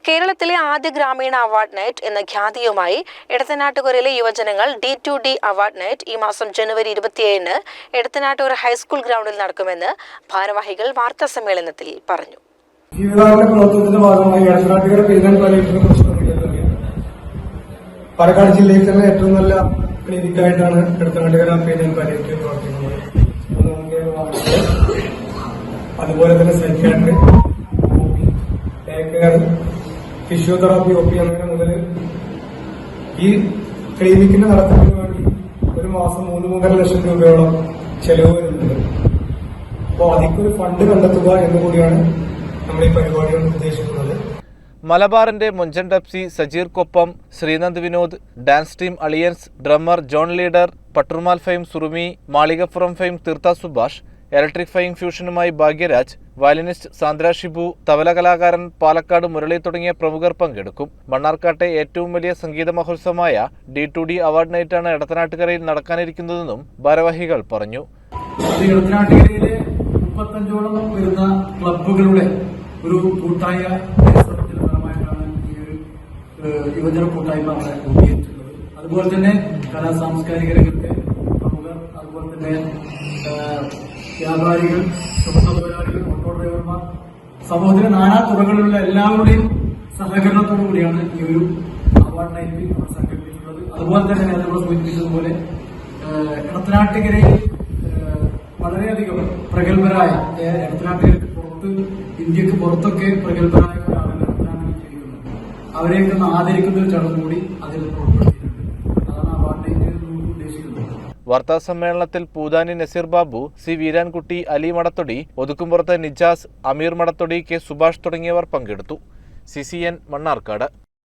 കേരളത്തിലെ ആദ്യ ഗ്രാമീണ അവാർഡ് നൈറ്റ് എന്ന ഖ്യാതിയുമായി എടത്തനാട്ടുകരയിലെ യുവജനങ്ങൾ D2D അവാർഡ് നൈറ്റ് ഈ മാസം ജനുവരി 27-ന് എടത്തനാട്ടുകര ഹൈസ്കൂൾ ഗ്രൗണ്ടിൽ നടക്കുമെന്ന് ഭാരവാഹികൾ വാർത്താസമ്മേളനത്തിൽ പറഞ്ഞു. പാലക്കാട് ജില്ലയിൽ തന്നെ ഏറ്റവും നല്ല ക്ലിനിക്കായിട്ടാണ് എടത്തനാട്ടുകര പെയിൻ പാലിയേറ്റീവ് പ്രവർത്തിക്കുന്നത്. അതുപോലെ തന്നെ സൈക്യാട്രി, ഫിസിയോതെറാപ്പി, OP അങ്ങനെ മുതൽ ഈ ക്ലിനിക്കിന്റെ നടത്തിപ്പിന് വേണ്ടി ഒരു മാസം 3.5 ലക്ഷം രൂപയോളം ചെലവ് വരുന്നുണ്ട്. അപ്പോൾ അതിക്കൊരു ഫണ്ട് കണ്ടെത്തുക എന്നുകൂടിയാണ് നമ്മൾ ഈ പരിപാടികൾ ഉദ്ദേശിക്കുന്നത്. മലബാറിന്റെ മുഞ്ചൻ ഡപ്സി സജീർക്കൊപ്പം Sreenand Vinod, dance team Aliyans, drummer John leader, Patturumal fame Surumi, Malikappuram fame Theertha Subhash, electric fame ഫ്യൂഷനുമായി ഭാഗ്യരാജ്, വയലിനിസ്റ്റ് സാന്ദ്ര ഷിബു, തബല കലാകാരൻ പാലക്കാട് മുരളി തുടങ്ങിയ പ്രമുഖർ പങ്കെടുക്കും. മണ്ണാർക്കാട്ടെ ഏറ്റവും വലിയ സംഗീത മഹോത്സവമായ D2D അവാർഡ് നൈറ്റാണ് എടത്തനാട്ടുകരയിൽ നടക്കാനിരിക്കുന്നതെന്നും ഭാരവാഹികൾ പറഞ്ഞു. എടത്തനാട്ടുകരയിലെ 35ഓളം വരുന്ന ക്ലബ്ബുകളുടെ ഒരു കൂട്ടായ ഫലമായിട്ടാണ് ഈ ഒരു യുവജന കൂട്ടായ്മ അവിടെ രൂപീകരിച്ചിട്ടുള്ളത്. അതുപോലെ തന്നെ കലാ സാംസ്കാരിക രംഗത്തെ പ്രമുഖർ, അതുപോലെ തന്നെ വ്യാപാരികൾ, തൊഴിലാളികൾ, ഓട്ടോ ഡ്രൈവർമാർ, സമൂഹത്തിലെ നാനാ തുറകളിലുള്ള എല്ലാവരുടെയും സഹകരണത്തോടു കൂടിയാണ് ഈ ഒരു അവാർഡ് നൈറ്റ് നമ്മൾ സംഘടിപ്പിച്ചിട്ടുള്ളത്. അതുപോലെ തന്നെ നമ്മൾ സൂചിപ്പിച്ചതുപോലെ എടത്തനാട്ടുകരയിൽ വളരെയധികം പ്രഗത്ഭരായ എടത്തനാട്ടുകരയ്ക്ക് പുറത്ത്, ഇന്ത്യക്ക് പുറത്തൊക്കെ പ്രഗത്ഭരായ ഒരാളാണ് എടത്തനാട്ടിൽ ചെയ്യുന്നത്. അവരെയൊക്കെ ഒന്ന് ആദരിക്കുന്ന ഒരു ചടങ്ങ് കൂടി അതിൽ ഉൾപ്പെടുത്തിയിട്ടുണ്ട്. അതാണ് അവാർഡ് നൈറ്റ് ഉദ്ദേശിക്കുന്നത്. വാർത്താസമ്മേളനത്തിൽ പൂതാനി നസീർ ബാബു, C വീരാൻകുട്ടി, അലി മടത്തൊടി, ഒതുക്കുംപുറത്ത് നിജാസ്, അമീർ മടത്തൊടി, K സുഭാഷ് തുടങ്ങിയവർ പങ്കെടുത്തു. CCN മണ്ണാർക്കാട്.